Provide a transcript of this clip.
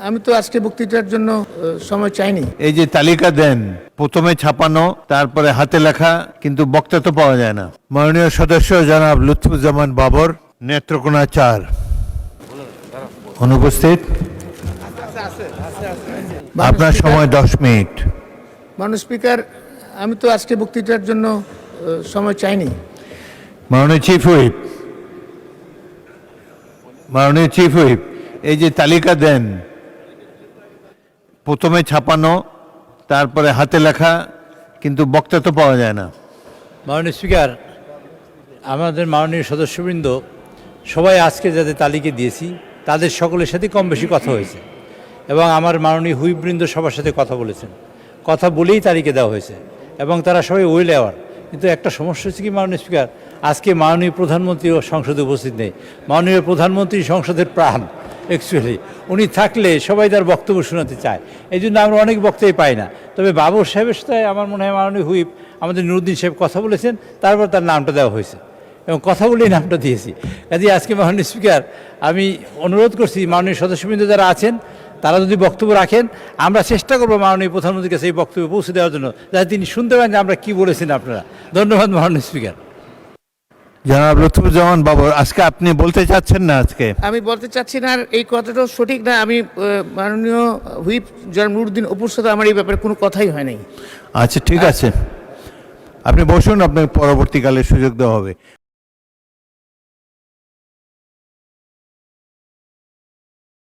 আমি তো আজকে বক্তৃতার জন্য সময় চাইনি। এই যে তালিকা দেন, প্রথমে ছাপানো, তারপরে হাতে লেখা, কিন্তু বক্তা তো পাওয়া যায় না। মাননীয় সদস্য জনাব লুৎফুজ্জামান বাবর, নেত্রকোনা 4, অনুপস্থিত। আপনার সময় 10 মিনিট। মাননীয় স্পিকার, আমি তো আজকে বক্তৃতার জন্য সময় চাইনি। মাননীয় চিফ হুইপ, মাননীয় চিফ হুইপ, এই যে তালিকা দেন, প্রথমে ছাপানো, তারপরে হাতে লেখা, কিন্তু বক্তা তো পাওয়া যায় না। মাননীয় স্পিকার, আমাদের মাননীয় সদস্যবৃন্দ সবাই আজকে যাদের তালিকা দিয়েছি তাদের সকলের সাথে কম বেশি কথা হয়েছে এবং আমার মাননীয় হুইপবৃন্দ সবার সাথে কথা বলেছেন। কথা বলেই তালিকা দেওয়া হয়েছে এবং তারা সবাই ওয়েল অ্যাওয়ার। কিন্তু একটা সমস্যা হচ্ছে কি মাননীয় স্পিকার, আজকে মাননীয় প্রধানমন্ত্রীও সংসদে উপস্থিত নেই। মাননীয় প্রধানমন্ত্রী সংসদের প্রাণ অ্যাকচুয়ালি, উনি থাকলে সবাই তার বক্তব্য শোনাতে চায়, এই জন্য আমরা অনেক বক্তাই পাই না। তবে বাবর সাহেবের সাথে আমার মনে হয় মাননীয় হুইপ আমাদের নুরুদ্দিন সাহেব কথা বলেছেন, তারপর তার নামটা দেওয়া হয়েছে এবং কথা বলেই নামটা দিয়েছি। কাজে আজকে মাননীয় স্পিকার, আমি অনুরোধ করছি মাননীয় সদস্যবৃন্দ যারা আছেন তারা যদি বক্তব্য রাখেন, আমরা চেষ্টা করবো মাননীয় প্রধানমন্ত্রীর কাছে এই বক্তব্য পৌঁছে দেওয়ার জন্য, যাতে তিনি শুনতে পারেন যে আমরা কী বলেছেন আপনারা। ধন্যবাদ মাননীয় স্পিকার। জনাব লুৎফুজ্জামান বাবর, আজকে আপনি বলতে চাচ্ছেন না? আজকে আমি বলতে চাচ্ছি না, আর এই কথাটাও সঠিক না। আমি মাননীয় হুইপ জনাব নুরুদ্দিন অপুর সাথে আমার এই ব্যাপারে কোনো কথাই হয় নাই। আচ্ছা, ঠিক আছে, আপনি বসুন, আপনাকে পরবর্তীকালে সুযোগ দেওয়া হবে।